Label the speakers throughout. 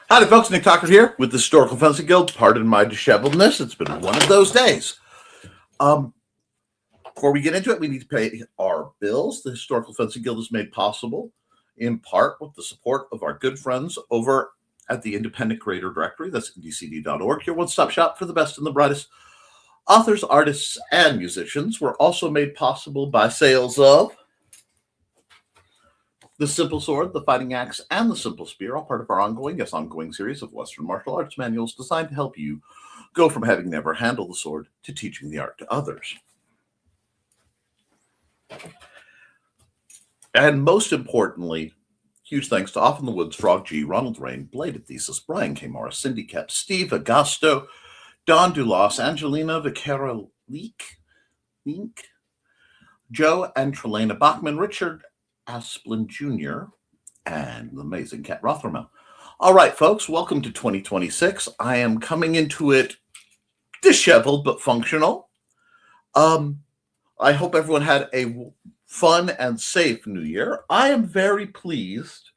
Speaker 1: Howdy, folks. Nick Talker here with the Historical Fencing Guild. Pardon my disheveledness. It's been one of those days. Before we get into it, we need to pay our bills. The Historical Fencing Guild is made possible in part with the support of our good friends over at the Independent Creator Directory. That's IndieCD.org, your one-stop shop for the best and the brightest authors, artists, and musicians. We're also made possible by sales of the Simple Sword, the Fighting Axe, and the Simple Spear, all part of our ongoing series of Western martial arts manuals designed to help you go from having never handled the sword to teaching the art to others. And most importantly, huge thanks to Off in the Woods, Frog G, Ronald, Riehn, Bladed Thesis, Brian K. Morris, Cindy Koepp, Steve Agosto, Don Dulas, Angelina, Vaquera-Linke, Joe and Trilaina, Bachman, Richard Asplund Jr., and the amazing cat Rothermel. All right, folks, welcome to 2026. I am coming into it disheveled but functional. I hope everyone had a fun and safe New Year. I am very pleased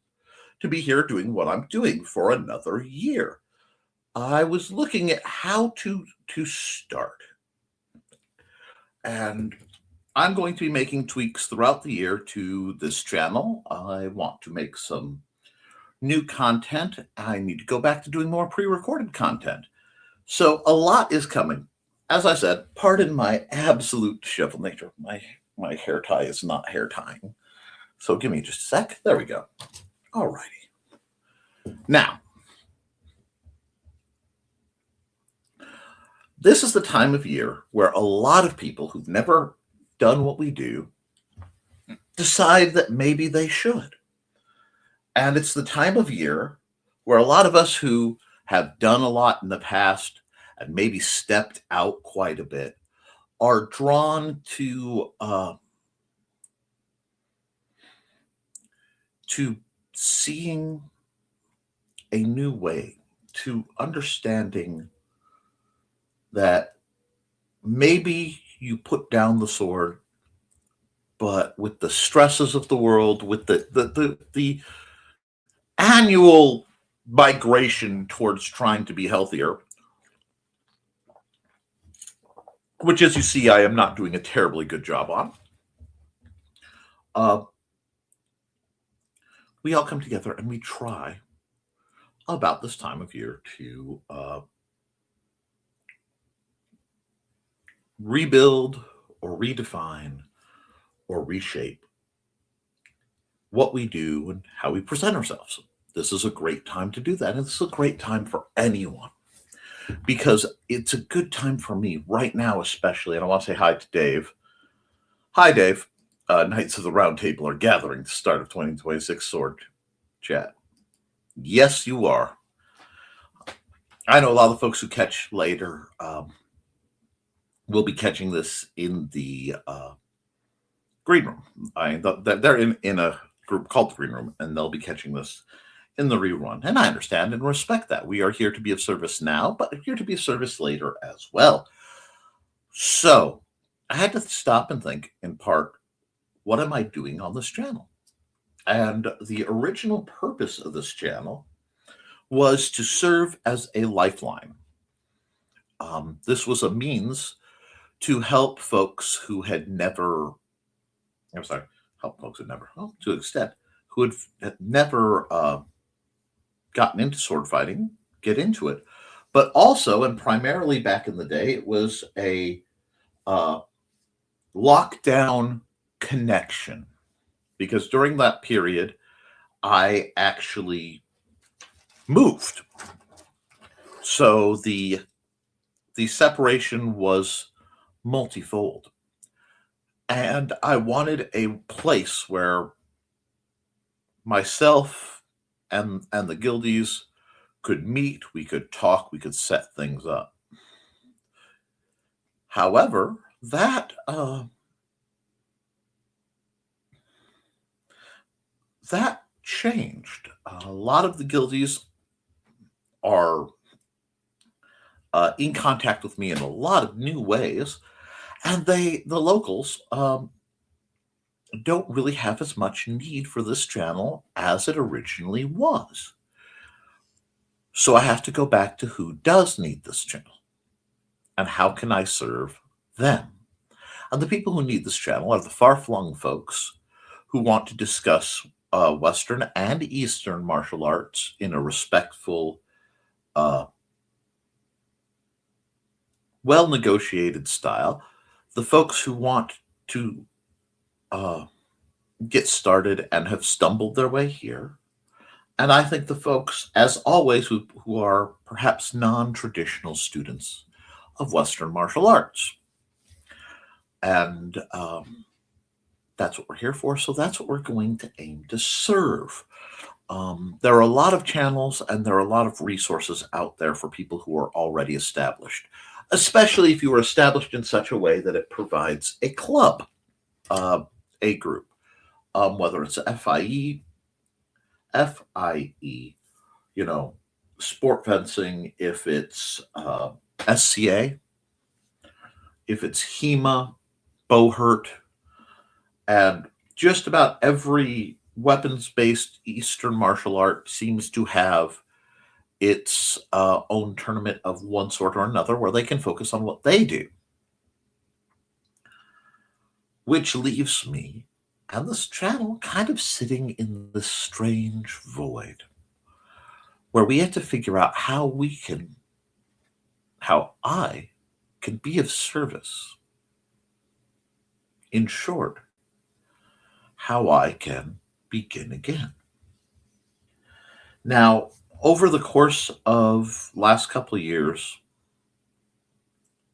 Speaker 1: to be here doing what I'm doing for another year. I was looking at how to start, and I'm going to be making tweaks throughout the year to this channel. I want to make some new content. I need to go back to doing more pre-recorded content. So a lot is coming. As I said, pardon my absolute disheveled nature. My hair tie is not hair tying. So give me just a sec. There we go. All righty. Now, this is the time of year where a lot of people who've never done what we do decide that maybe they should. And it's the time of year where a lot of us who have done a lot in the past and maybe stepped out quite a bit are drawn to seeing a new way, to understanding that maybe you put down the sword, but with the stresses of the world, with the annual migration towards trying to be healthier, which, as you see, I am not doing a terribly good job on, we all come together and we try about this time of year to rebuild or redefine or reshape what we do and how we present ourselves. This is a great time to do that. And this is a great time for anyone, because it's a good time for me right now, especially. And I want to say hi to Dave. Hi, Dave. Knights of the Round Table are gathering to start of 2026 sword chat. Yes, you are. I know a lot of folks who catch later will be catching this in the green room. They're in a group called the Green Room, and they'll be catching this in the rerun. And I understand and respect that. We are here to be of service now, but here to be of service later as well. So I had to stop and think, in part, what am I doing on this channel? And the original purpose of this channel was to serve as a lifeline. This was a means to help folks who had never, to an extent, who had never gotten into sword fighting, get into it. But also, and primarily back in the day, it was a lockdown connection. Because during that period, I actually moved. So the separation was multifold. And I wanted a place where myself and the guildies could meet, we could talk, we could set things up. However, that changed. A lot of the guildies are in contact with me in a lot of new ways, and the locals don't really have as much need for this channel as it originally was. So I have to go back to who does need this channel and how can I serve them. And the people who need this channel are the far-flung folks who want to discuss Western and Eastern martial arts in a respectful, uh, well-negotiated style. The folks who want to uh, get started and have stumbled their way here. And I think the folks, as always, who are perhaps non-traditional students of Western martial arts. And that's what we're here for. So that's what we're going to aim to serve. There are a lot of channels and there are a lot of resources out there for people who are already established, especially if you are established in such a way that it provides a club, a group, whether it's FIE, sport fencing, if it's SCA, if it's HEMA, Bohurt, and just about every weapons-based Eastern martial art seems to have its own tournament of one sort or another where they can focus on what they do. Which leaves me and this channel kind of sitting in this strange void where we have to figure out how I can be of service. In short, how I can begin again. Now, over the course of last couple of years,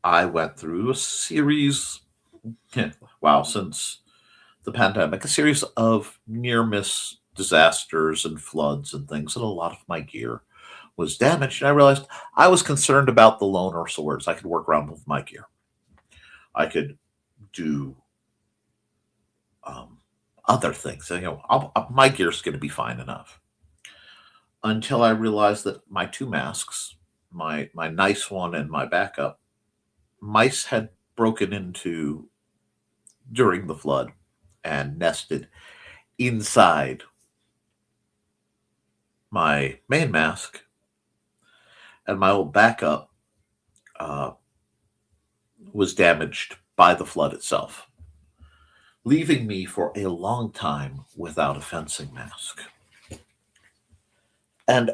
Speaker 1: I went through a series, since the pandemic, a series of near-miss disasters and floods and things, and a lot of my gear was damaged. And I realized I was concerned about the loaner swords. I could work around with my gear. I could do other things. My gear's going to be fine enough. Until I realized that my two masks, my nice one and my backup, mice had broken into during the flood and nested inside my main mask, and my old backup was damaged by the flood itself, leaving me for a long time without a fencing mask. And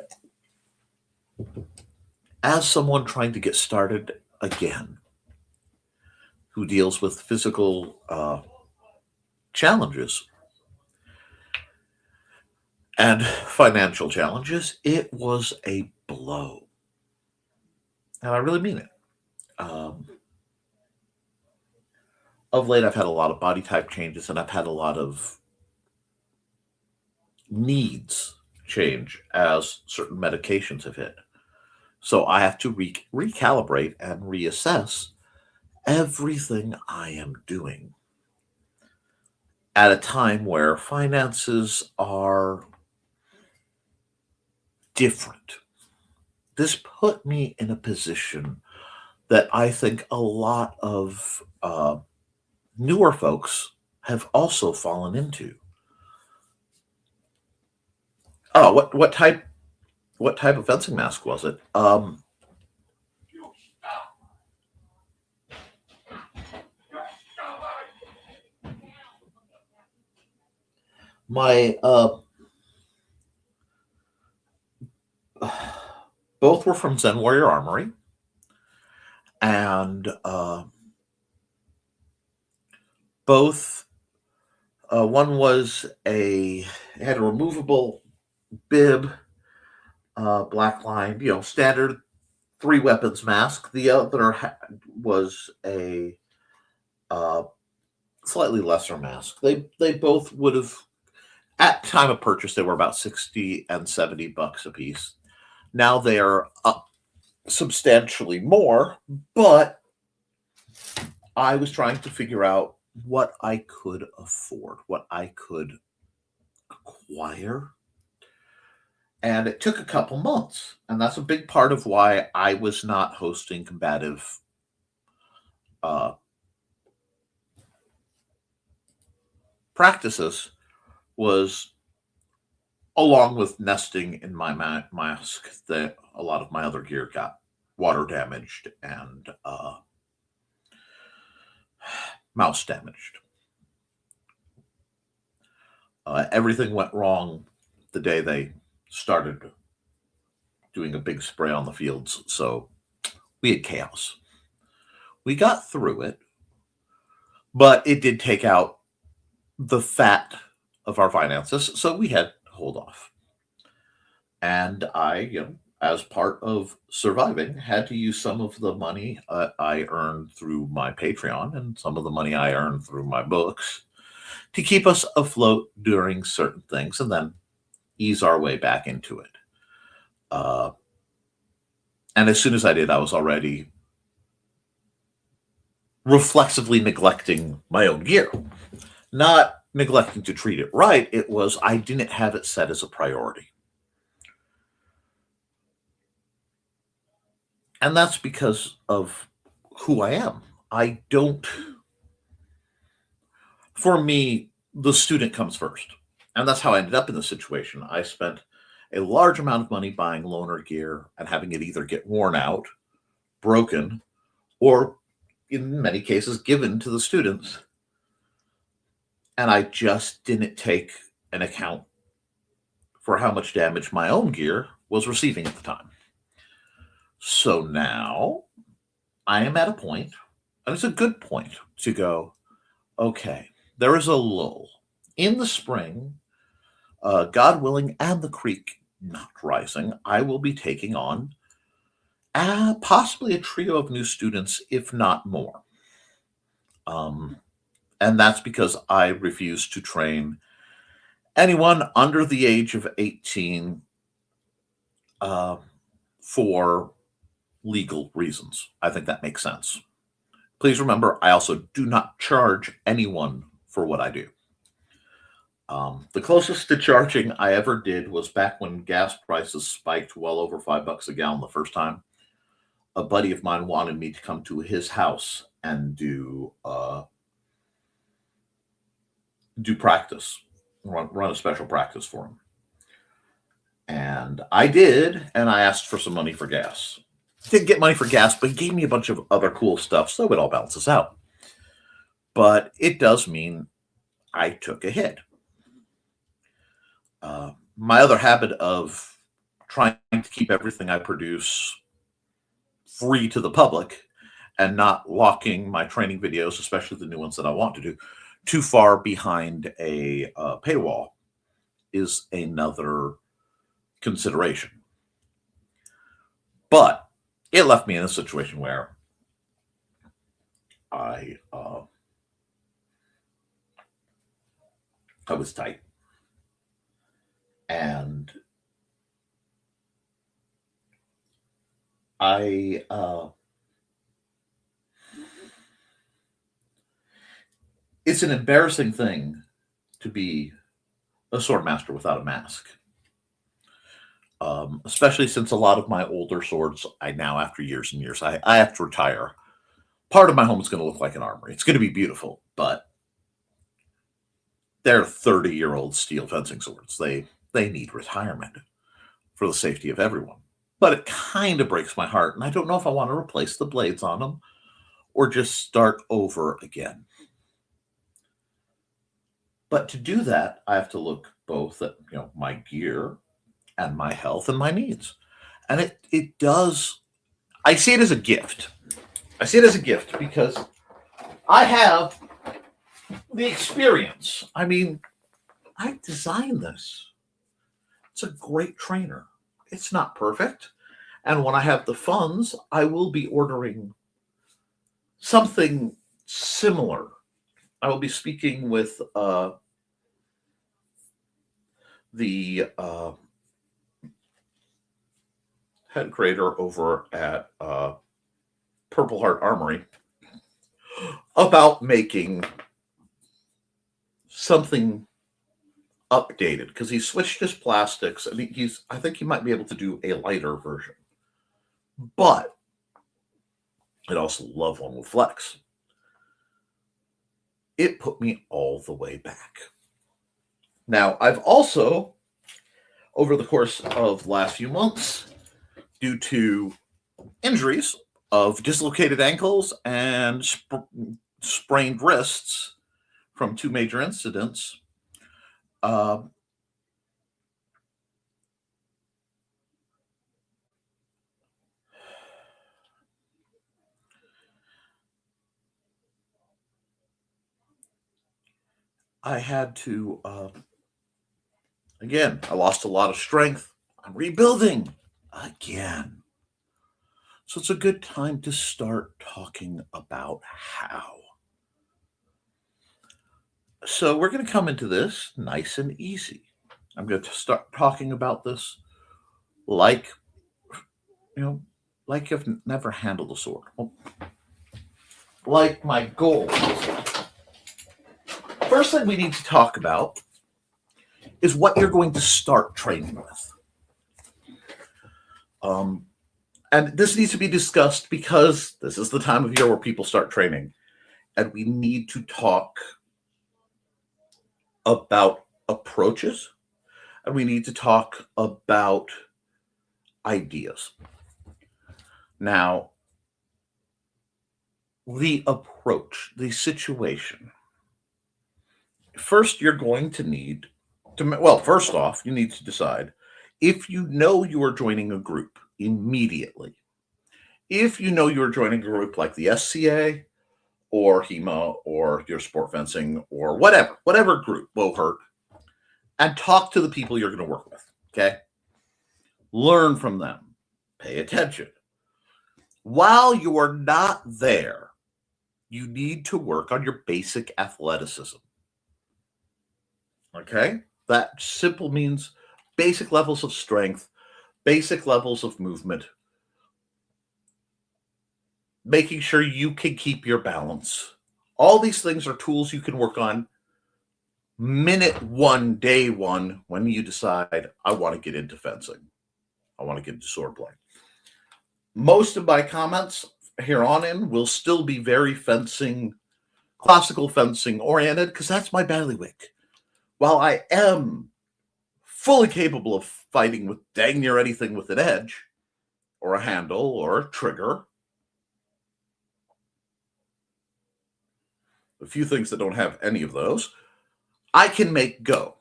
Speaker 1: as someone trying to get started again, who deals with physical challenges and financial challenges, it was a blow. And I really mean it. Of late, I've had a lot of body type changes and I've had a lot of needs change as certain medications have hit. So I have to recalibrate and reassess everything I am doing at a time where finances are different. This put me in a position that I think a lot of newer folks have also fallen into. Oh, what type of fencing mask was it? My both were from Zen Warrior Armory, and both one was it had a removable bib, black line, standard 3 weapons mask. The other was a slightly lesser mask. They both would have, at time of purchase, they were about $60 and $70 a piece. Now they are up substantially more, but I was trying to figure out what I could afford, what I could acquire. And it took a couple months. And that's a big part of why I was not hosting combative practices, was along with nesting in my mask, that a lot of my other gear got water damaged and mouse damaged. Everything went wrong the day they started doing a big spray on the fields, so we had chaos. We got through it, but it did take out the fat of our finances, so we had to hold off. And I, as part of surviving, had to use some of the money I earned through my Patreon and some of the money I earned through my books to keep us afloat during certain things and then ease our way back into it. And as soon as I did, I was already reflexively neglecting my own gear. Not neglecting to treat it right, it was I didn't have it set as a priority. And that's because of who I am. I don't, for me, the student comes first. And that's how I ended up in this situation. I spent a large amount of money buying loaner gear and having it either get worn out, broken, or in many cases given to the students. And I just didn't take an account for how much damage my own gear was receiving at the time. So now I am at a point, and it's a good point, to go, okay, there is a lull. In the spring, God willing, and the creek not rising, I will be taking on possibly a trio of new students, if not more. And that's because I refuse to train anyone under the age of 18 for legal reasons. I think that makes sense. Please remember, I also do not charge anyone for what I do. The closest to charging I ever did was back when gas prices spiked well over $5 a gallon the first time. A buddy of mine wanted me to come to his house and do practice, run a special practice for him. And I did, and I asked for some money for gas. Didn't get money for gas, but he gave me a bunch of other cool stuff, so it all balances out. But it does mean I took a hit. My other habit of trying to keep everything I produce free to the public and not locking my training videos, especially the new ones that I want to do, too far behind a paywall is another consideration. But it left me in a situation where I was tight. And it's an embarrassing thing to be a sword master without a mask. Especially since a lot of my older swords, I now, after years and years, I have to retire. Part of my home is going to look like an armory. It's going to be beautiful, but they're 30-year-old steel fencing swords. They need retirement for the safety of everyone. But it kind of breaks my heart, and I don't know if I want to replace the blades on them or just start over again. But to do that, I have to look both at my gear and my health and my needs. And it does, I see it as a gift. I see it as a gift because I have the experience. I mean, I designed this. It's a great trainer. It's not perfect. And when I have the funds, I will be ordering something similar. I will be speaking with the head creator over at Purple Heart Armory about making something updated, because he switched his plastics and I think he might be able to do a lighter version. But I'd also love one with flex. It put me all the way back. Now, I've also over the course of the last few months due to injuries of dislocated ankles and sprained wrists from two major incidents. I had to, again, I lost a lot of strength. I'm rebuilding again. So it's a good time to start talking about how. So we're going to come into this nice and easy. I'm going to start talking about this like, like you've never handled a sword. Like my goal. First thing we need to talk about is what you're going to start training with. And this needs to be discussed because this is the time of year where people start training. And we need to talk about approaches. And we need to talk about ideas. Now, the approach, the situation. First, you're going to need to, well, first off, you need to decide if you know you are joining a group immediately. If you know you're joining a group like the SCA or HEMA or your sport fencing or whatever group will hurt, and talk to the people you're going to work with, okay? Learn from them. Pay attention. While you're not there, you need to work on your basic athleticism. Okay? That simple means basic levels of strength, basic levels of movement, making sure you can keep your balance. All these things are tools you can work on minute one, day one, when you decide, I want to get into fencing. I want to get into swordplay. Most of my comments here on in will still be very classical fencing oriented, because that's my bailiwick. While I am fully capable of fighting with dang near anything with an edge, or a handle, or a trigger, a few things that don't have any of those, I can make go.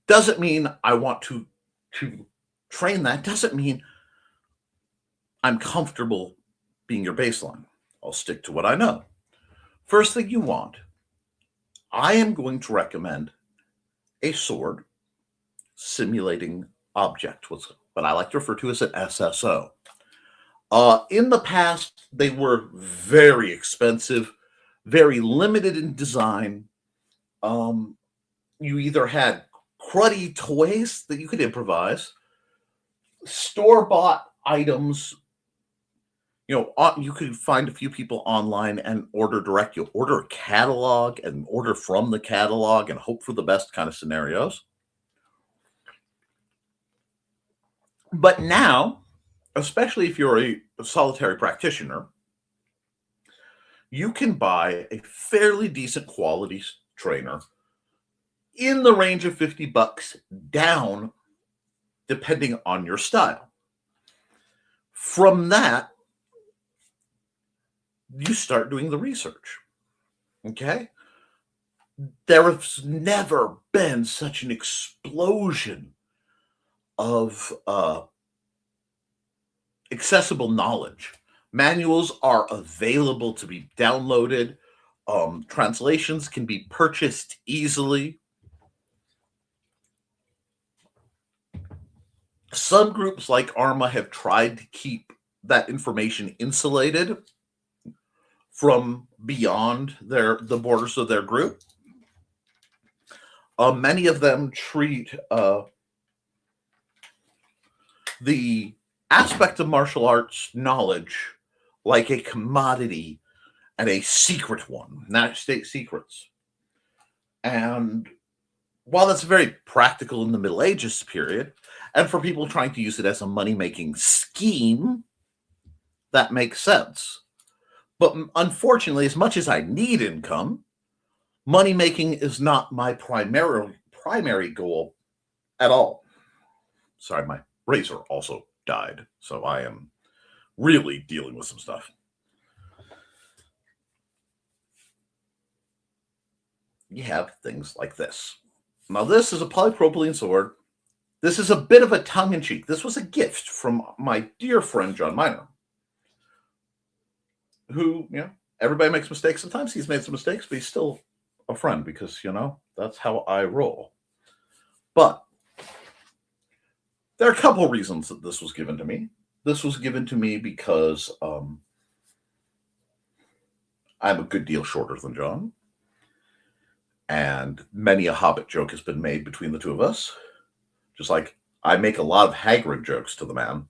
Speaker 1: Doesn't mean I want to train that. Doesn't mean I'm comfortable being your baseline. I'll stick to what I know. First thing you want, I am going to recommend a sword simulating object, what I like to refer to as an SSO. In the past, they were very expensive, very limited in design. You either had cruddy toys that you could improvise, store-bought items. You could find a few people online and order direct. You'll order a catalog and order from the catalog and hope for the best kind of scenarios. But now, especially if you're a solitary practitioner, you can buy a fairly decent quality trainer in the range of $50 down, depending on your style. From that, you start doing the research. Okay? There has never been such an explosion of accessible knowledge. Manuals are available to be downloaded. Translations can be purchased easily. Some groups like ARMA have tried to keep that information insulated from beyond the borders of their group. Many of them treat the aspect of martial arts knowledge like a commodity and a secret one, not state secrets. And while that's very practical in the Middle Ages period, and for people trying to use it as a money-making scheme, that makes sense. But unfortunately, as much as I need income, money-making is not my primary goal at all. Sorry, my razor also died, so I am really dealing with some stuff. You have things like this. Now, this is a polypropylene sword. This is a bit of a tongue-in-cheek. This was a gift from my dear friend, John Miner, who, everybody makes mistakes. Sometimes he's made some mistakes, but he's still a friend because, that's how I roll. But there are a couple of reasons that this was given to me. This was given to me because I'm a good deal shorter than John. And many a Hobbit joke has been made between the two of us. Just like I make a lot of Hagrid jokes to the man.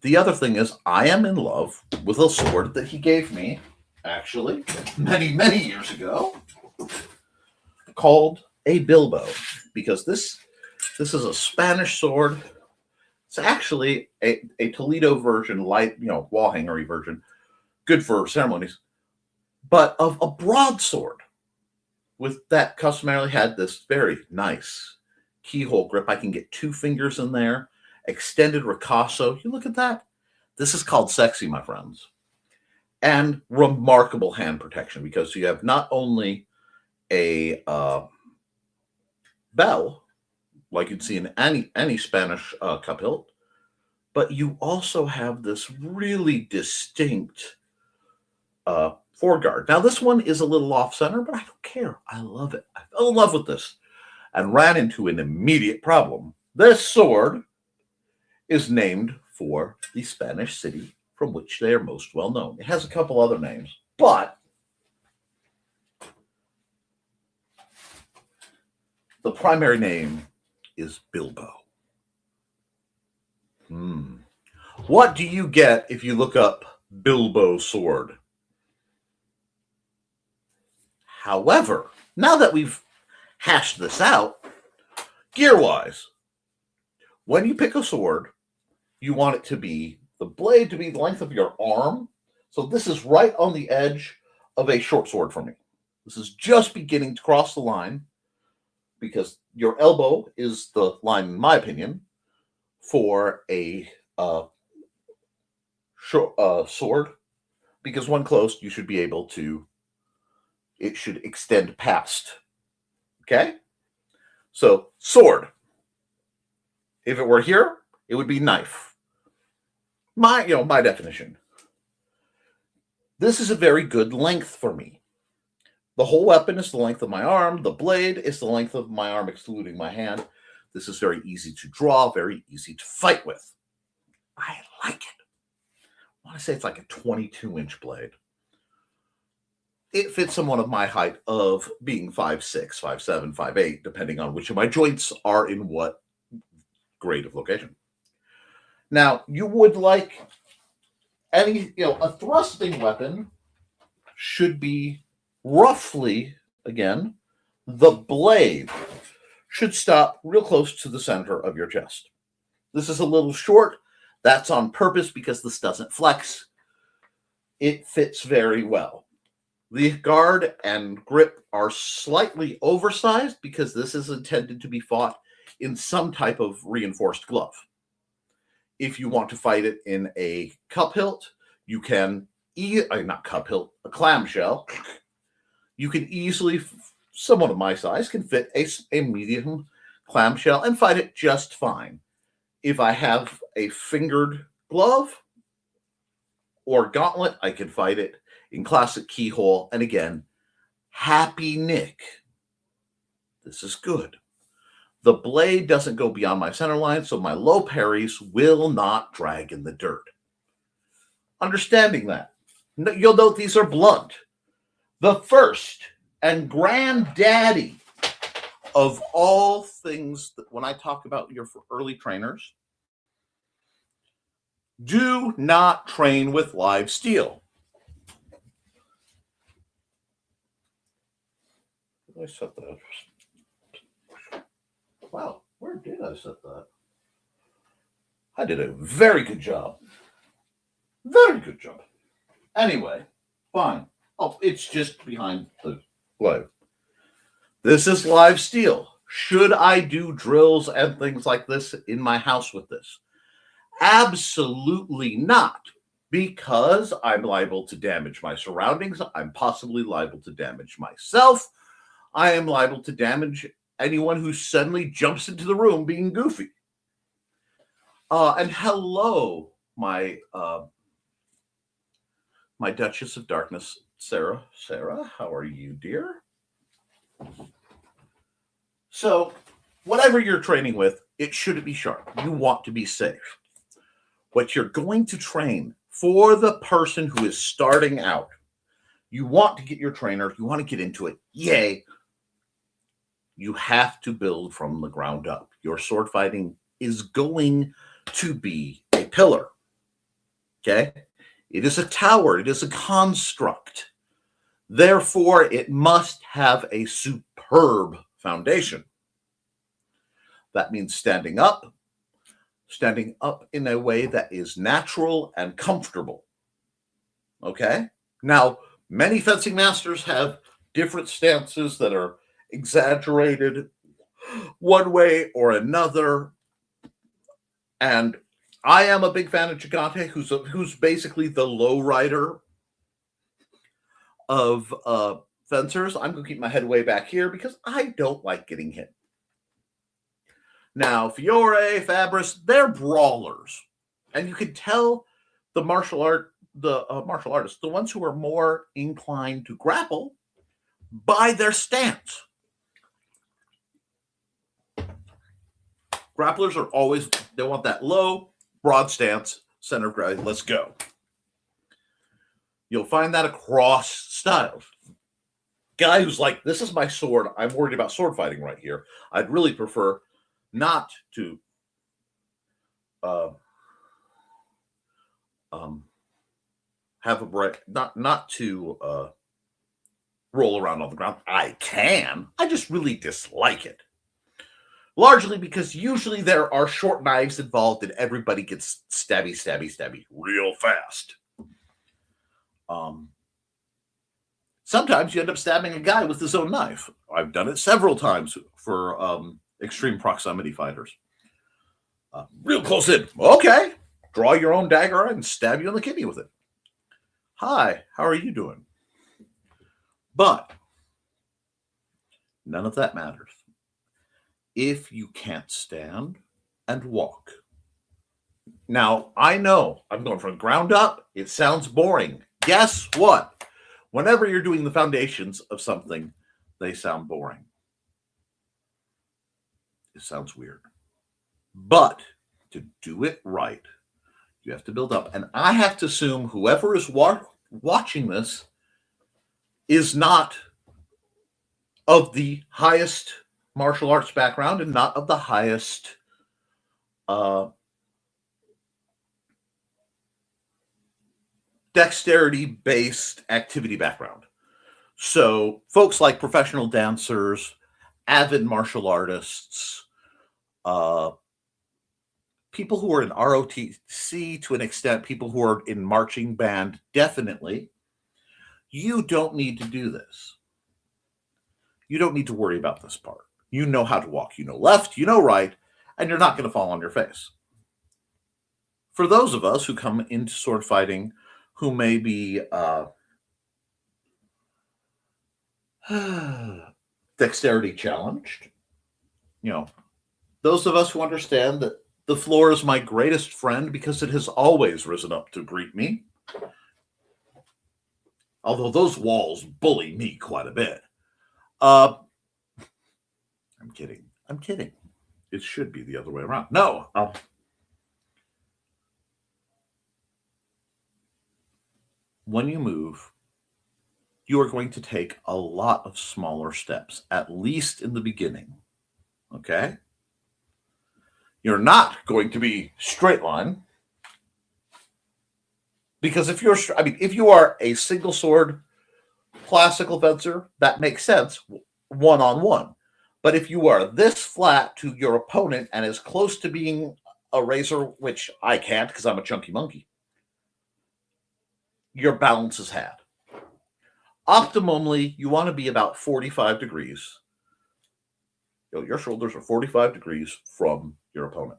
Speaker 1: The other thing is I am in love with a sword that he gave me, actually, many, many years ago, called a Bilbo. Because this is a Spanish sword. It's actually a Toledo version, light, wall hangery version, good for ceremonies, but of a broadsword with that customarily had this very nice keyhole grip. I can get 2 fingers in there, extended ricasso. You look at that. This is called sexy, my friends. And remarkable hand protection because you have not only a bell, like you'd see in any Spanish cup hilt, but you also have this really distinct foreguard. Now, this one is a little off-center, but I don't care. I love it. I fell in love with this and ran into an immediate problem. This sword is named for the Spanish city from which they are most well known. It has a couple other names, but the primary name is Bilbo. What do you get if you look up Bilbo sword? However, now that we've hashed this out, gear-wise, when you pick a sword, you want it to be, the blade to be the length of your arm. So this is right on the edge of a short sword for me. This is just beginning to cross the line because your elbow is the line, in my opinion, for a sword, because when close, you should be able to, it should extend past. Okay? So, sword. If it were here, it would be knife. My definition. This is a very good length for me. The whole weapon is the length of my arm. The blade is the length of my arm, excluding my hand. This is very easy to draw, very easy to fight with. I like it. I want to say it's like a 22-inch blade. It fits someone of my height of being 5'6", 5'7", 5'8", depending on which of my joints are in what grade of location. Now, you would like any, a thrusting weapon should be roughly, again, the blade should stop real close to the center of your chest. This is a little short. That's on purpose because this doesn't flex. It fits very well. The guard and grip are slightly oversized because this is intended to be fought in some type of reinforced glove. If you want to fight it in a cup hilt, you can, not cup hilt, a clamshell, you can easily, someone of my size can fit a medium clamshell and fight it just fine. If I have a fingered glove or gauntlet, I can fight it in classic keyhole. And again, happy nick. This is good. The blade doesn't go beyond my center line, so my low parries will not drag in the dirt. Understanding that, you'll note these are blunt. The first and granddaddy of all things that when I talk about your early trainers, do not train with live steel. Where did I set that? Wow, where did I set that? I did a very good job. Very good job. Anyway, fine. Oh, it's just behind the glove. This is live steel. Should I do drills and things like this in my house with this? Absolutely not, because I'm liable to damage my surroundings. I'm possibly liable to damage myself. I am liable to damage anyone who suddenly jumps into the room being goofy. And hello, my Duchess of Darkness, Sarah. Sarah, how are you, dear? So, whatever you're training with, it shouldn't be sharp. You want to be safe. What you're going to train for the person who is starting out, you want to get your trainer, you want to get into it. Yay. You have to build from the ground up. Your sword fighting is going to be a pillar. Okay? It is a tower. It is a construct. Therefore, it must have a superb foundation. That means standing up in a way that is natural and comfortable. Okay? Now, many fencing masters have different stances that are exaggerated one way or another. And I am a big fan of Gigante, who's basically the low rider of fencers. I'm going to keep my head way back here because I don't like getting hit. Now, Fiore, Fabris, they're brawlers. And you can tell the martial artists, the ones who are more inclined to grapple, by their stance. Grapplers are always, they want that low, broad stance, center of gravity. Let's go. You'll find that across styles. Guy who's like, this is my sword. I'm worried about sword fighting right here. I'd really prefer not to have a break, not to roll around on the ground. I can. I just really dislike it. Largely because usually there are short knives involved and everybody gets stabby real fast. Sometimes you end up stabbing a guy with his own knife. I've done it several times for extreme proximity fighters. Real close in. Okay. Draw your own dagger and stab you in the kidney with it. Hi, how are you doing? But none of that matters if you can't stand and walk. Now, I know I'm going from ground up. It sounds boring. Guess what? Whenever you're doing the foundations of something, they sound boring. It sounds weird. But to do it right, you have to build up. And I have to assume whoever is watching this is not of the highest martial arts background and not of the highest dexterity-based activity background. So folks like professional dancers, avid martial artists, people who are in ROTC to an extent, people who are in marching band, definitely. You don't need to do this. You don't need to worry about this part. You know how to walk. You know left, you know right, and you're not going to fall on your face. For those of us who come into sword fighting who may be dexterity challenged, you know, those of us who understand that the floor is my greatest friend because it has always risen up to greet me. Although those walls bully me quite a bit. I'm kidding. It should be the other way around. No. When you move, you are going to take a lot of smaller steps, at least in the beginning. Okay? You're not going to be straight line. Because if you are a single sword classical fencer, that makes sense, one-on-one. But if you are this flat to your opponent and as close to being a razor, which I can't because I'm a chunky monkey, your balance is had. Optimally, you want to be about 45 degrees Your shoulders are 45 degrees from your opponent.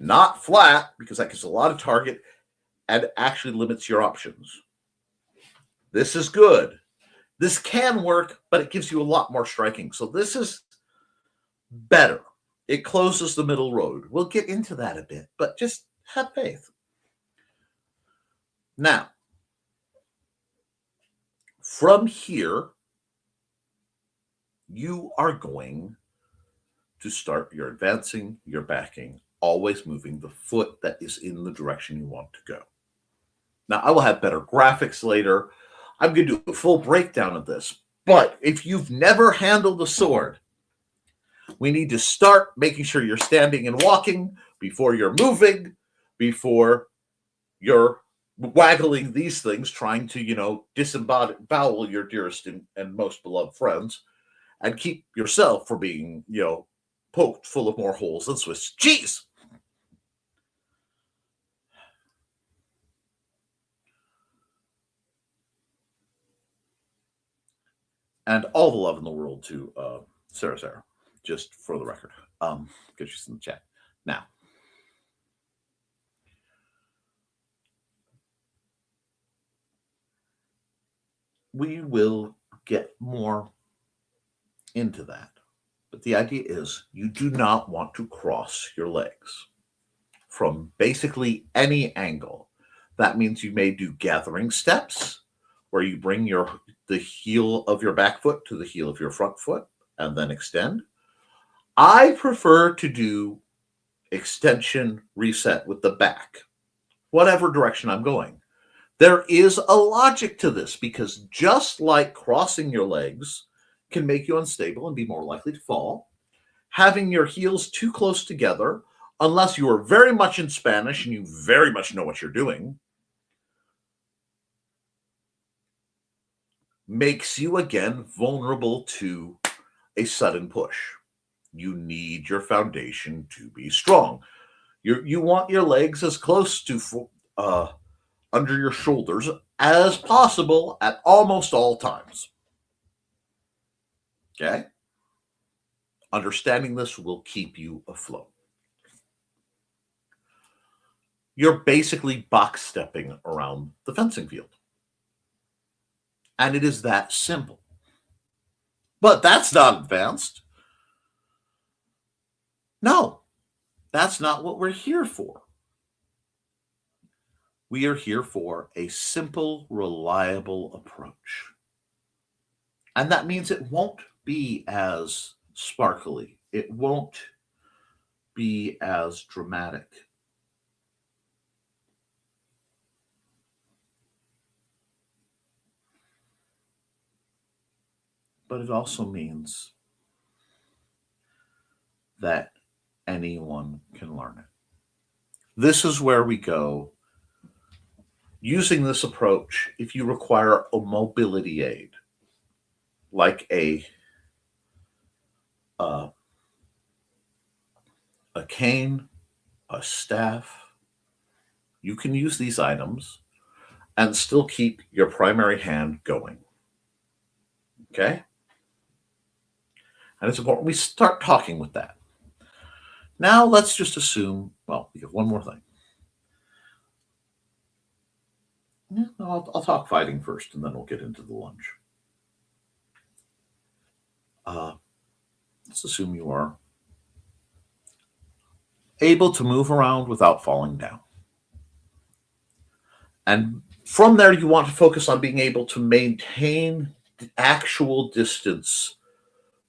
Speaker 1: Not flat, because that gives a lot of target and actually limits your options. This is good. This can work, but it gives you a lot more striking. So this is better. It closes the middle road. We'll get into that a bit, but just have faith. Now, from here, you are going to start your advancing, your backing, always moving the foot that is in the direction you want to go. Now, I will have better graphics later. I'm going to do a full breakdown of this. But if you've never handled a sword, we need to start making sure you're standing and walking before you're moving, before you're waggling these things, trying to, disembowel your dearest and most beloved friends, and keep yourself from being, poked full of more holes than Swiss cheese. And all the love in the world to Sarah, just for the record, because she's in the chat. Now, we will get more into that. But the idea is you do not want to cross your legs from basically any angle. That means you may do gathering steps where you bring the heel of your back foot to the heel of your front foot and then extend. I prefer to do extension reset with the back, whatever direction I'm going. There is a logic to this because just like crossing your legs can make you unstable and be more likely to fall, having your heels too close together, unless you are very much in Spanish and you very much know what you're doing, makes you again vulnerable to a sudden push. You need your foundation to be strong. You want your legs as close to under your shoulders as possible at almost all times. Okay? Understanding this will keep you afloat. You're basically box stepping around the fencing field. And it is that simple. But that's not advanced. No, that's not what we're here for. We are here for a simple, reliable approach. And that means it won't be as sparkly. It won't be as dramatic. But it also means that anyone can learn it. This is where we go. Using this approach, if you require a mobility aid, like a cane, a staff, you can use these items and still keep your primary hand going. Okay? And it's important we start talking with that. Now let's just assume, well, we have one more thing. Yeah, I'll talk fighting first, and then we'll get into the lunge. Let's assume you are able to move around without falling down. And from there, you want to focus on being able to maintain the actual distance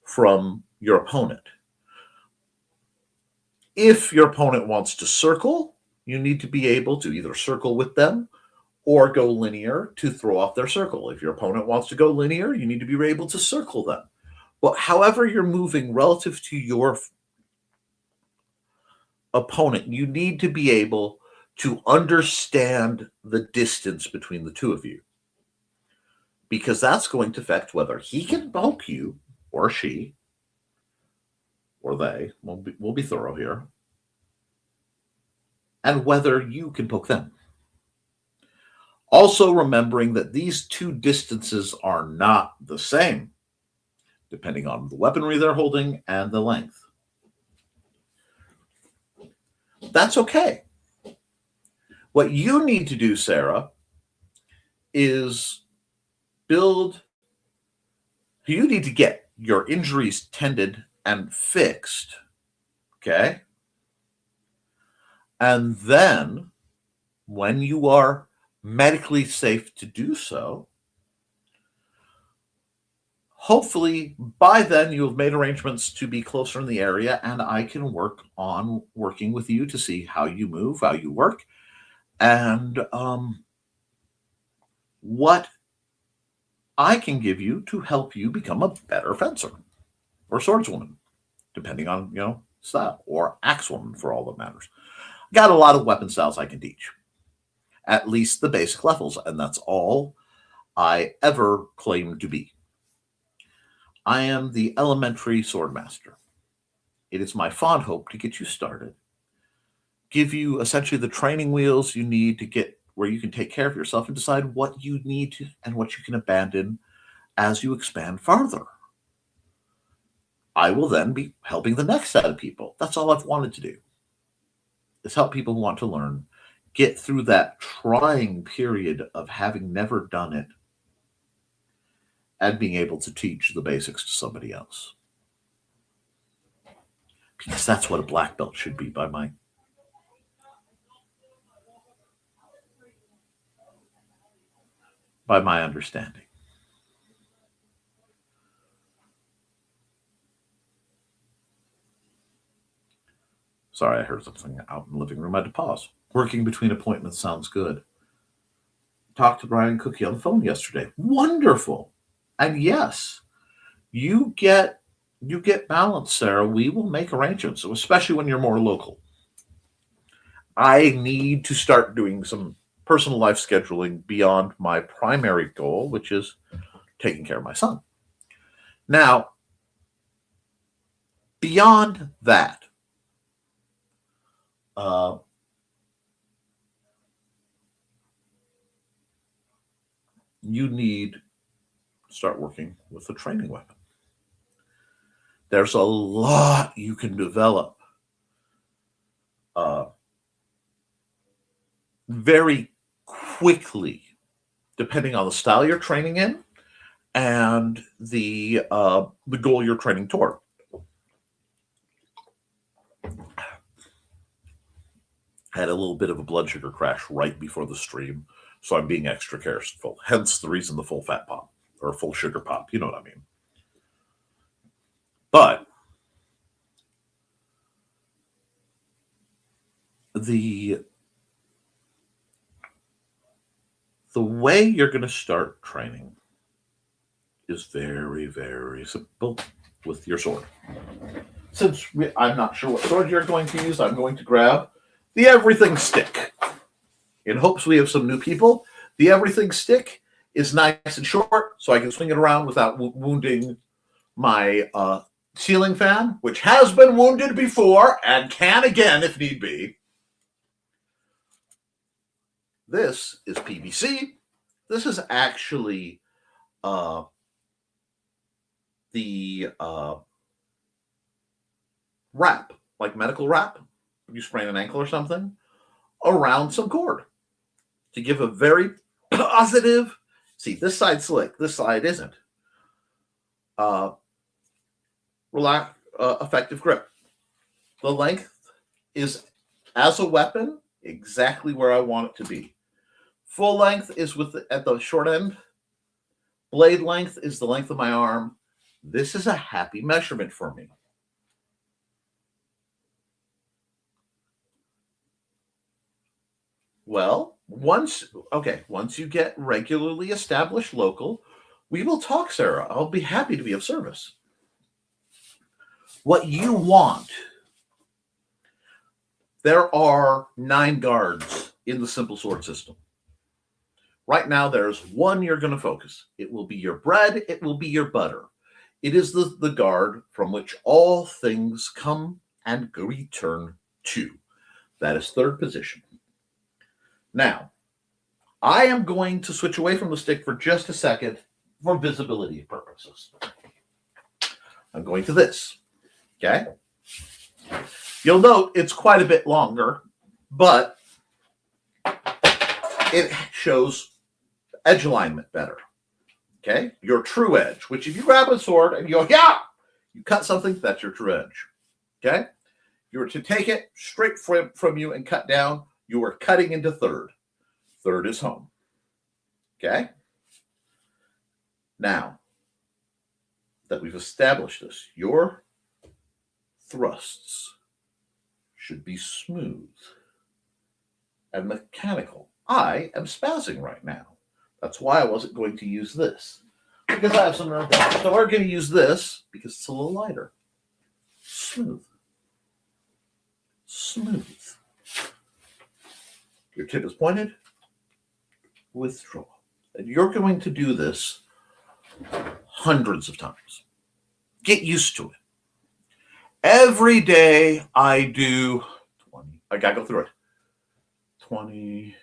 Speaker 1: from your opponent. If your opponent wants to circle, you need to be able to either circle with them or go linear to throw off their circle. If your opponent wants to go linear, you need to be able to circle them. But however you're moving relative to your opponent, you need to be able to understand the distance between the two of you, because that's going to affect whether he can poke you or she or they. We'll be thorough here, and whether you can poke them. Also remembering that these two distances are not the same. depending on the weaponry they're holding and the length. That's okay. What you need to do, Sarah, is you need to get your injuries tended and fixed, okay? And then, when you are medically safe to do so, hopefully by then you have made arrangements to be closer in the area, and I can work on working with you to see how you move, how you work, and what I can give you to help you become a better fencer or swordswoman, depending on, style, or axewoman for all that matters. Got a lot of weapon styles I can teach, at least the basic levels, and that's all I ever claim to be. I am the elementary sword master. It is my fond hope to get you started, give you essentially the training wheels you need to get where you can take care of yourself and decide what you need to and what you can abandon as you expand farther. I will then be helping the next set of people. That's all I've wanted to do, is help people who want to learn get through that trying period of having never done it and being able to teach the basics to somebody else. Because that's what a black belt should be by my understanding. Sorry, I heard something out in the living room. I had to pause. Working between appointments sounds good. Talked to Brian Cookie on the phone yesterday. Wonderful. And yes, you get balance, Sarah. We will make arrangements, especially when you're more local. I need to start doing some personal life scheduling beyond my primary goal, which is taking care of my son. Now, beyond that, you need to start working with a training weapon. There's a lot you can develop very quickly, depending on the style you're training in and the goal you're training toward. Had a little bit of a blood sugar crash right before the stream, so I'm being extra careful. Hence the reason the full fat pop or full sugar pop. You know what I mean? But the way you're going to start training is very, very simple with your sword. Since I'm not sure what sword you're going to use, I'm going to grab the everything stick. In hopes we have some new people, the everything stick is nice and short, so I can swing it around without wounding my ceiling fan, which has been wounded before and can again if need be. This is PVC. This is actually the wrap, like medical wrap. You sprain an ankle or something, around some cord to give a very positive, see, this side's slick, this side isn't, effective grip. The length is, as a weapon, exactly where I want it to be. Full length is at the short end. Blade length is the length of my arm. This is a happy measurement for me. Well, once you get regularly established local, we will talk, Sarah. I'll be happy to be of service. What you want, there are 9 guards in the simple sword system. Right now, there's one you're going to focus. It will be your bread. It will be your butter. It is the guard from which all things come and return to. That is third position. Now, I am going to switch away from the stick for just a second for visibility purposes. I'm going to this. Okay? You'll note it's quite a bit longer, but it shows edge alignment better. Okay? Your true edge, which if you grab a sword and you go, yeah, you cut something, that's your true edge. Okay? If you were to take it straight from you and cut down, you are cutting into third. Third is home. Okay? Now that we've established this, your thrusts should be smooth and mechanical. I am spazzing right now. That's why I wasn't going to use this, because I have some nerve damage. So we're going to use this because it's a little lighter. Smooth. Smooth. Your tip is pointed. Withdraw. And you're going to do this hundreds of times. Get used to it. Every day I do 20. I got to go through it. 20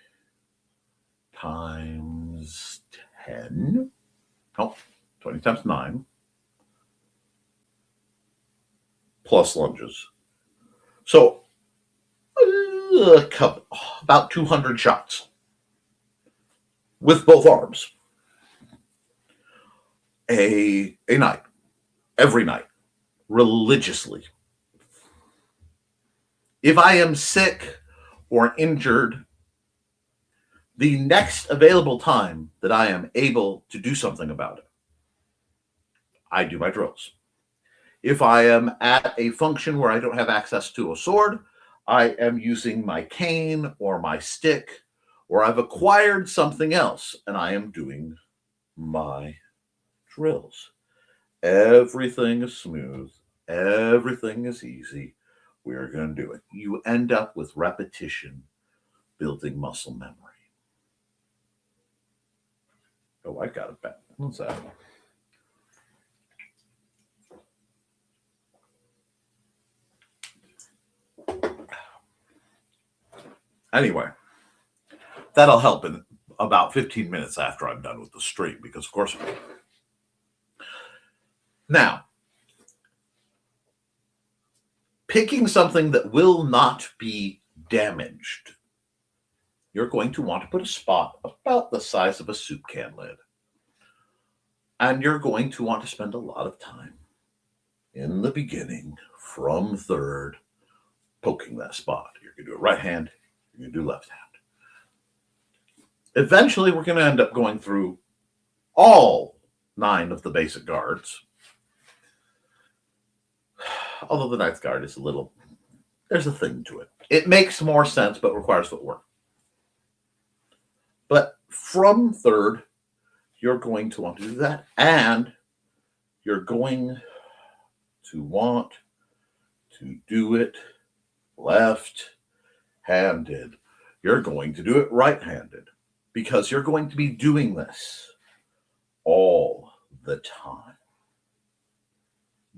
Speaker 1: times 10. Oh, 20 times 9. Plus lunges. So, about 200 shots with both arms. A night. Every night. Religiously. If I am sick or injured, the next available time that I am able to do something about it, I do my drills. If I am at a function where I don't have access to a sword, I am using my cane or my stick, or I've acquired something else and I am doing my drills. Everything is smooth. Everything is easy. We're going to do it. You end up with repetition, building muscle memory. Oh, I got it back. What's that? Anyway, that'll help in about 15 minutes after I'm done with the stream, because of course. Now, picking something that will not be damaged, you're going to want to put a spot about the size of a soup can lid. And you're going to want to spend a lot of time in the beginning from third poking that spot. You're going to do it right hand, you're going to do left hand. Eventually, we're going to end up going through all 9 of the basic guards. Although the 9th guard is a little, there's a thing to it. It makes more sense, but requires footwork. But from third, you're going to want to do that. And you're going to want to do it left-handed. You're going to do it right-handed, because you're going to be doing this all the time.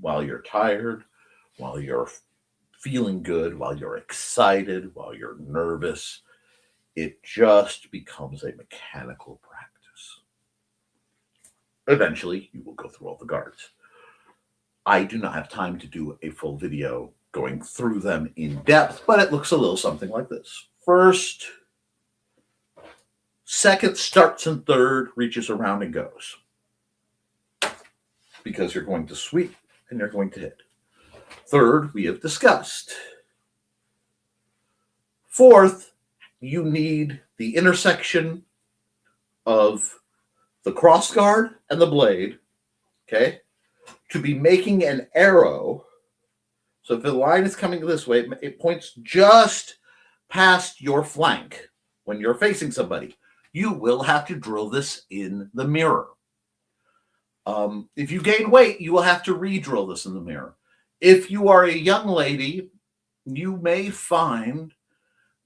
Speaker 1: While you're tired, while you're feeling good, while you're excited, while you're nervous, it just becomes a mechanical practice. Eventually, you will go through all the guards. I do not have time to do a full video going through them in depth, but it looks a little something like this. First, second starts and third, reaches around and goes. Because you're going to sweep and you're going to hit. Third, we have discussed. Fourth, you need the intersection of the cross guard and the blade, okay, to be making an arrow. So if the line is coming this way, it points just past your flank when you're facing somebody. You will have to drill this in the mirror. If you gain weight, you will have to re-drill this in the mirror. If you are a young lady, you may find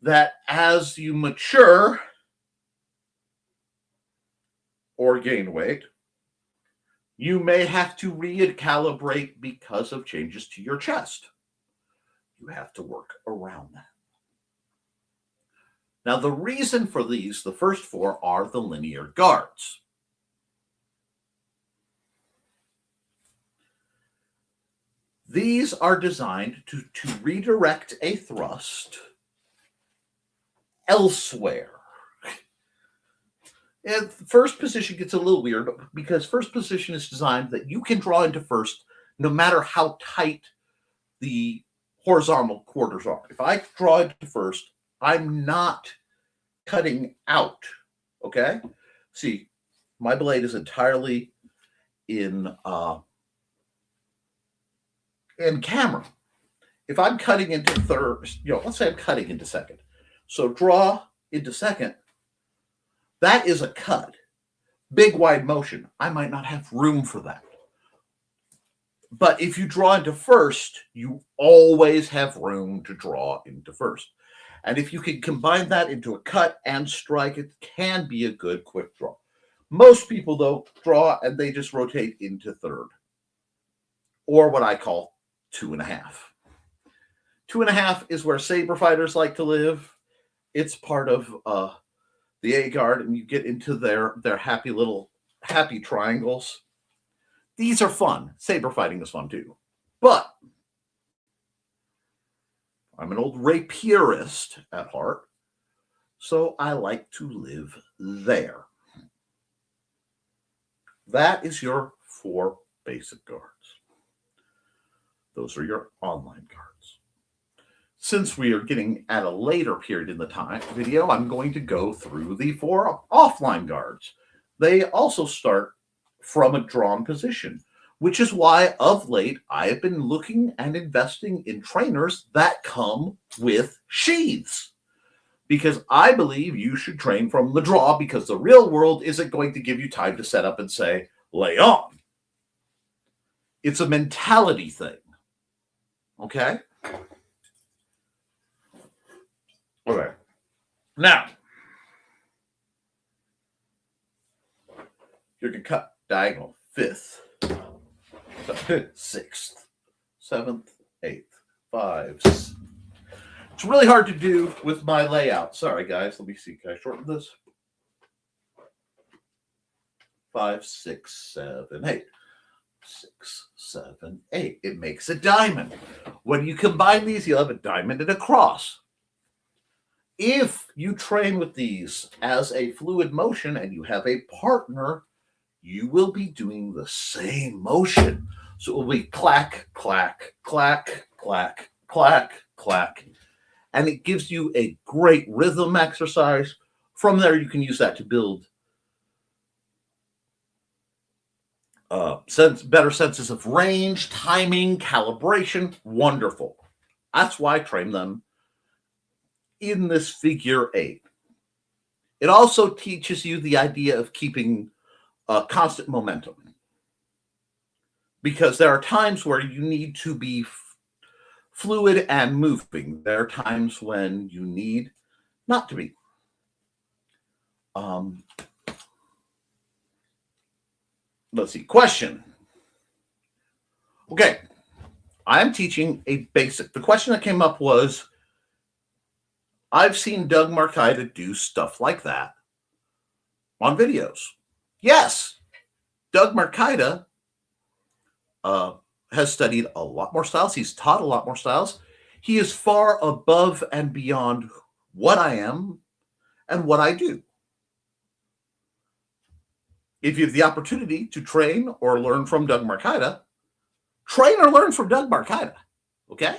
Speaker 1: that as you mature or gain weight, you may have to recalibrate because of changes to your chest. You have to work around that. Now, the reason for these, the first 4, are the linear guards. These are designed to redirect a thrust elsewhere. And first position gets a little weird because first position is designed that you can draw into first no matter how tight the horizontal quarters are. If I draw into first, I'm not cutting out, okay? See, my blade is entirely in camera. If I'm cutting into third, let's say I'm cutting into second. So draw into second, that is a cut. Big, wide motion. I might not have room for that. But if you draw into first, you always have room to draw into first. And if you can combine that into a cut and strike, it can be a good quick draw. Most people, though, draw and they just rotate into third, or what I call 2.5. 2.5 is where saber fighters like to live. It's part of the A guard, and you get into their happy triangles. These are fun. Saber fighting is fun too. But I'm an old rapierist at heart, so I like to live there. That is your 4 basic guards. Those are your online guards. Since we are getting at a later period in the video, I'm going to go through the 4 offline guards. They also start from a drawn position, which is why of late I have been looking and investing in trainers that come with sheaths. Because I believe you should train from the draw, because the real world isn't going to give you time to set up and say, lay on. It's a mentality thing. Okay? Okay. Now, you can cut diagonal 5th, 6th, 7th, 8th, 5th. It's really hard to do with my layout. Sorry, guys. Let me see. Can I shorten this? 5, 6, 7, 8. 6, 7, 8. It makes a diamond. When you combine these, you'll have a diamond and a cross. If you train with these as a fluid motion and you have a partner, you will be doing the same motion. So it will be clack, clack, clack, clack, clack, clack. And it gives you a great rhythm exercise. From there, you can use that to build better senses of range, timing, calibration. Wonderful. That's why I train them in this figure 8. It also teaches you the idea of keeping constant momentum, because there are times where you need to be fluid and moving. There are times when you need not to be. Let's see. Question. Okay. I'm teaching a basic. The question that came up was, I've seen Doug Marcaida do stuff like that on videos. Yes, Doug Marcaida has studied a lot more styles. He's taught a lot more styles. He is far above and beyond what I am and what I do. If you have the opportunity to train or learn from Doug Marcaida, train or learn from Doug Marcaida, okay?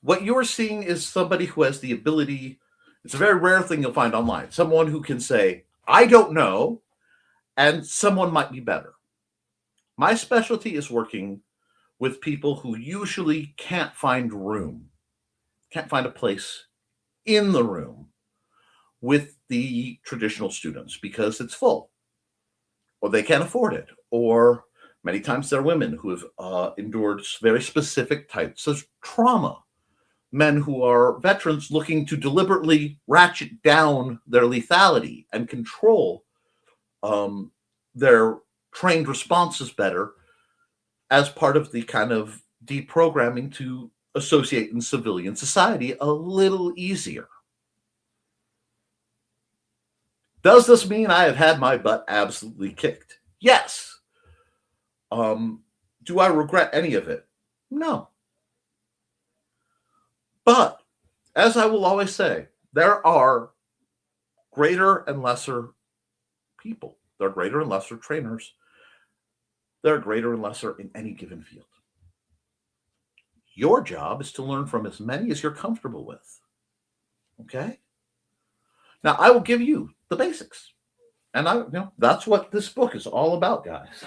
Speaker 1: What you're seeing is somebody who has the ability. It's a very rare thing you'll find online. Someone who can say, I don't know, and someone might be better. My specialty is working with people who usually can't find room, can't find a place in the room with the traditional students because it's full, or they can't afford it, or many times they're women who have endured very specific types of trauma. Men who are veterans looking to deliberately ratchet down their lethality and control their trained responses better as part of the kind of deprogramming to associate in civilian society a little easier. Does this mean I have had my butt absolutely kicked? Yes. Do I regret any of it? No. But, as I will always say, there are greater and lesser people. There are greater and lesser trainers. There are greater and lesser in any given field. Your job is to learn from as many as you're comfortable with. Okay? Now, I will give you the basics. And that's what this book is all about, guys.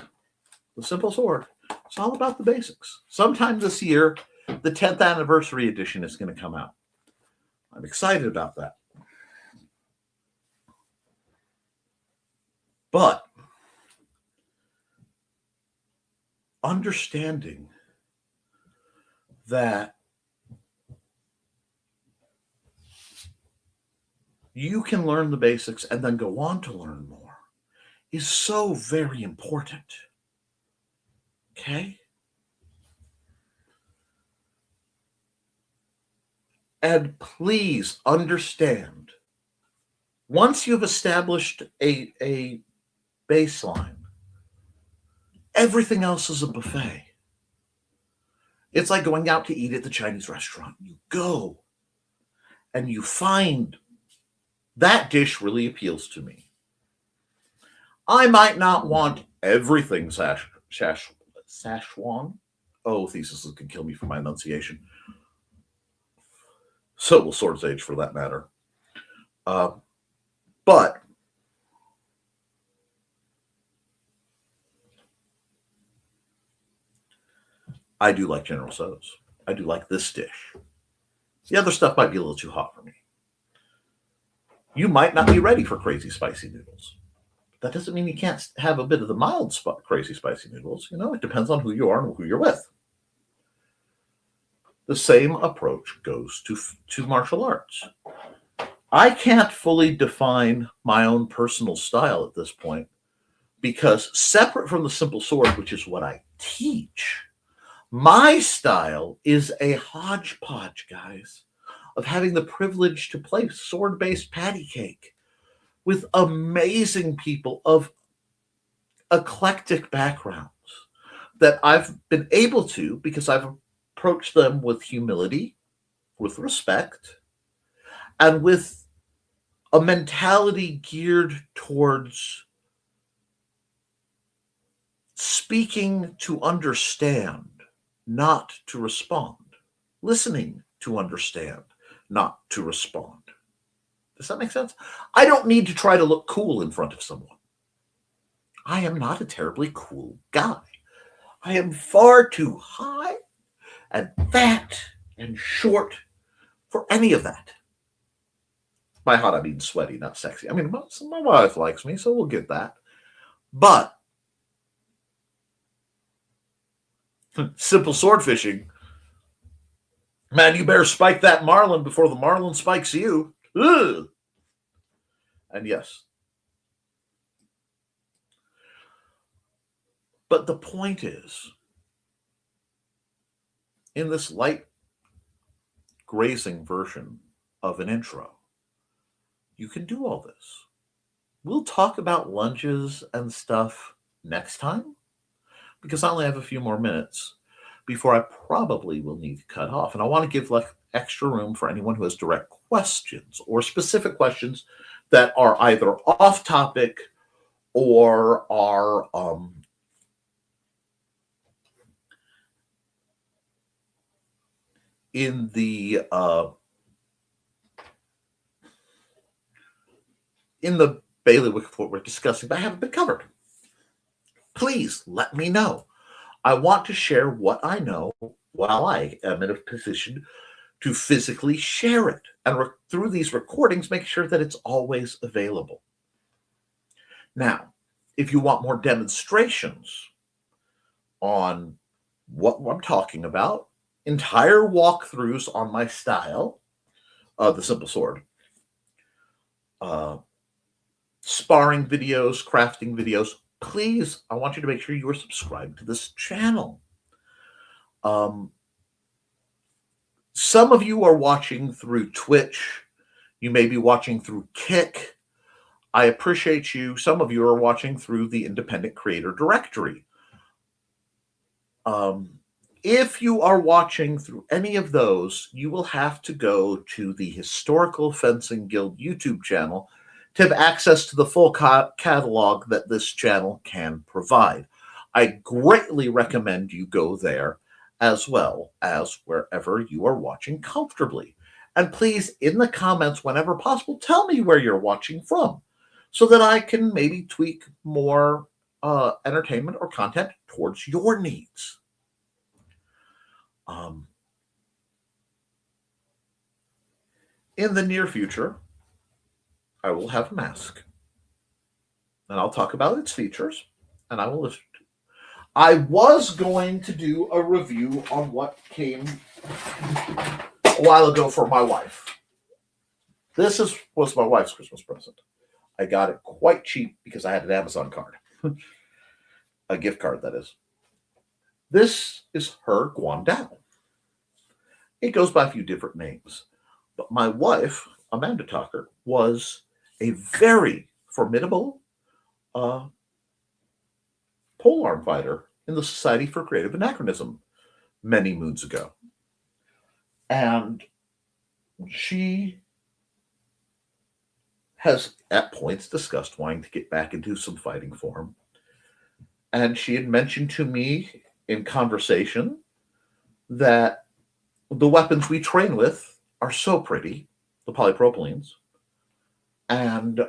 Speaker 1: The Simple Sword. It's all about the basics. Sometime this year, the 10th anniversary edition is going to come out. I'm excited about that. But understanding that you can learn the basics and then go on to learn more is so very important. Okay? And please understand, once you've established a baseline, everything else is a buffet. It's like going out to eat at the Chinese restaurant. You go and you find that dish really appeals to me. I might not want everything Szechuan. Oh, theses can kill me for my enunciation. So will Sword's Age, for that matter. But I do like General Tso's. I do like this dish. The other stuff might be a little too hot for me. You might not be ready for crazy spicy noodles. That doesn't mean you can't have a bit of the mild crazy spicy noodles. It depends on who you are and who you're with. The same approach goes to martial arts. I can't fully define my own personal style at this point because separate from the Simple Sword, which is what I teach, my style is a hodgepodge, guys, of having the privilege to play sword-based patty cake with amazing people of eclectic backgrounds that I've been able to, because I've approached them with humility, with respect, and with a mentality geared towards speaking to understand, not to respond. Listening to understand, not to respond. Does that make sense? I don't need to try to look cool in front of someone. I am not a terribly cool guy. I am far too high and fat and short for any of that. By hot, I mean sweaty, not sexy. I mean, my wife likes me, so we'll get that. But simple sword fishing, man, you better spike that marlin before the marlin spikes you. Ugh. And yes. But the point is, in this light grazing version of an intro, you can do all this. We'll talk about lunges and stuff next time because I only have a few more minutes before I probably will need to cut off. And I want to give extra room for anyone who has direct questions or specific questions that are either off topic or are in the bailiwick of what we're discussing, but haven't been covered. Please let me know. I want to share what I know while I am in a position to physically share it. And through these recordings, make sure that it's always available. Now, if you want more demonstrations on what I'm talking about, entire walkthroughs on my style, the Simple Sword, sparring videos, crafting videos, please, I want you to make sure you are subscribed to this channel. Some of you are watching through Twitch. You may be watching through Kick. I appreciate you. Some of you are watching through the Independent Creator Directory. If you are watching through any of those, you will have to go to the Historical Fencing Guild YouTube channel to have access to the full catalog that this channel can provide. I greatly recommend you go there as well as wherever you are watching comfortably. And please, in the comments, whenever possible, tell me where you're watching from so that I can maybe tweak more entertainment or content towards your needs. In the near future, I will have a mask, and I'll talk about its features, and I will listen to it. I was going to do a review on what came a while ago for my wife. This was my wife's Christmas present. I got it quite cheap because I had an Amazon card. A gift card, that is. This is her Guandao. It goes by a few different names. But my wife, Amanda Tucker, was a very formidable polearm fighter in the Society for Creative Anachronism many moons ago. And she has at points discussed wanting to get back into some fighting form. And she had mentioned to me in conversation that the weapons we train with are so pretty, the polypropylenes, and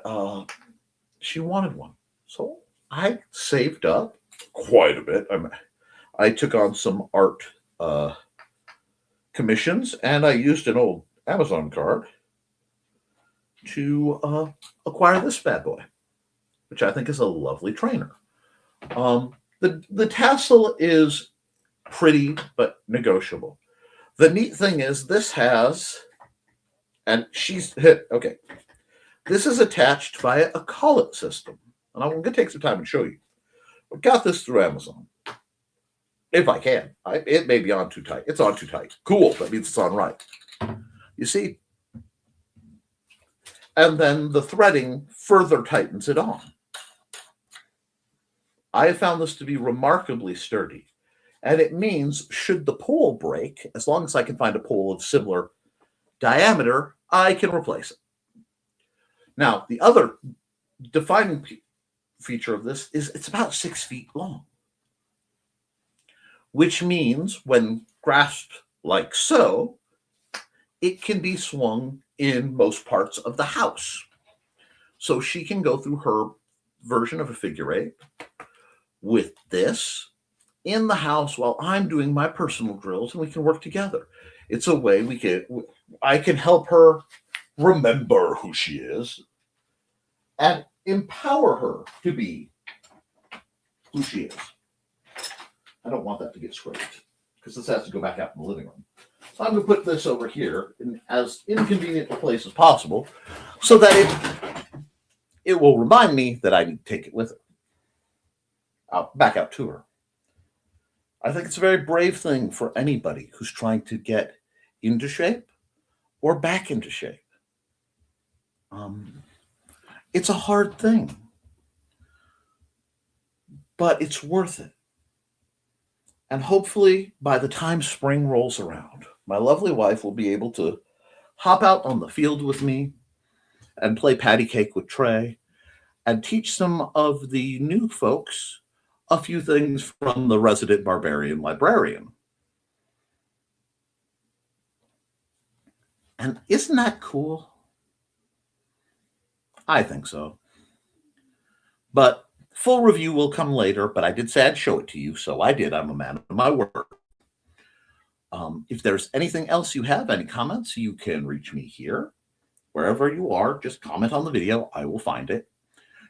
Speaker 1: she wanted one. So I saved up quite a bit. I took on some art commissions, and I used an old Amazon card to acquire this bad boy, which I think is a lovely trainer. The tassel is pretty but negotiable. The neat thing is this has, and she's hit, okay, this is attached via a collet system. And I'm going to take some time and show you. I got this through Amazon. If I can. It may be on too tight. It's on too tight. Cool. That means it's on right. You see? And then the threading further tightens it on. I have found this to be remarkably sturdy. And it means, should the pole break, as long as I can find a pole of similar diameter, I can replace it. Now, the other defining feature of this is it's about 6 feet long, which means when grasped like so, it can be swung in most parts of the house. So she can go through her version of a figure eight with this in the house while I'm doing my personal drills, and we can work together. It's a way I can help her remember who she is and empower her to be who she is. I don't want that to get scraped because this has to go back out in the living room. So I'm going to put this over here in as inconvenient a place as possible so that it will remind me that I need to take it with her. I'll back out to her. I think it's a very brave thing for anybody who's trying to get into shape or back into shape. It's a hard thing, but it's worth it. And hopefully, by the time spring rolls around, my lovely wife will be able to hop out on the field with me and play patty cake with Trey and teach some of the new folks a few things from the resident barbarian librarian. And isn't that cool? I think so. But full review will come later, but I did say I'd show it to you, so I did. I'm a man of my word. If there's anything else you have, any comments, you can reach me here. Wherever you are, just comment on the video. I will find it.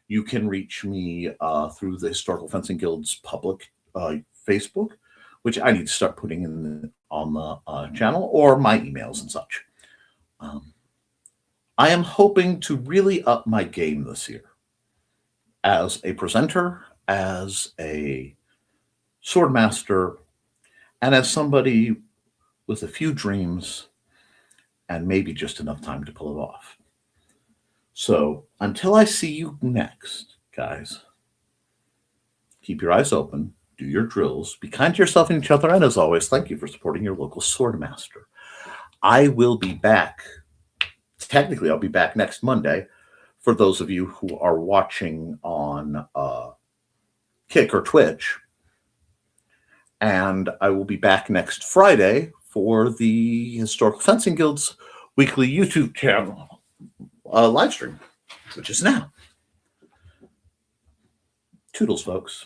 Speaker 1: You can reach me through the Historical Fencing Guild's public Facebook, which I need to start putting in on the channel, or my emails and such. I am hoping to really up my game this year as a presenter, as a swordmaster, and as somebody with a few dreams and maybe just enough time to pull it off. So until I see you next, guys, keep your eyes open, do your drills, be kind to yourself and each other, and as always, thank you for supporting your local sword master. I will be back. Technically, I'll be back next Monday for those of you who are watching on Kick or Twitch. And I will be back next Friday for the Historical Fencing Guild's weekly YouTube channel live stream, which is now. Toodles, folks.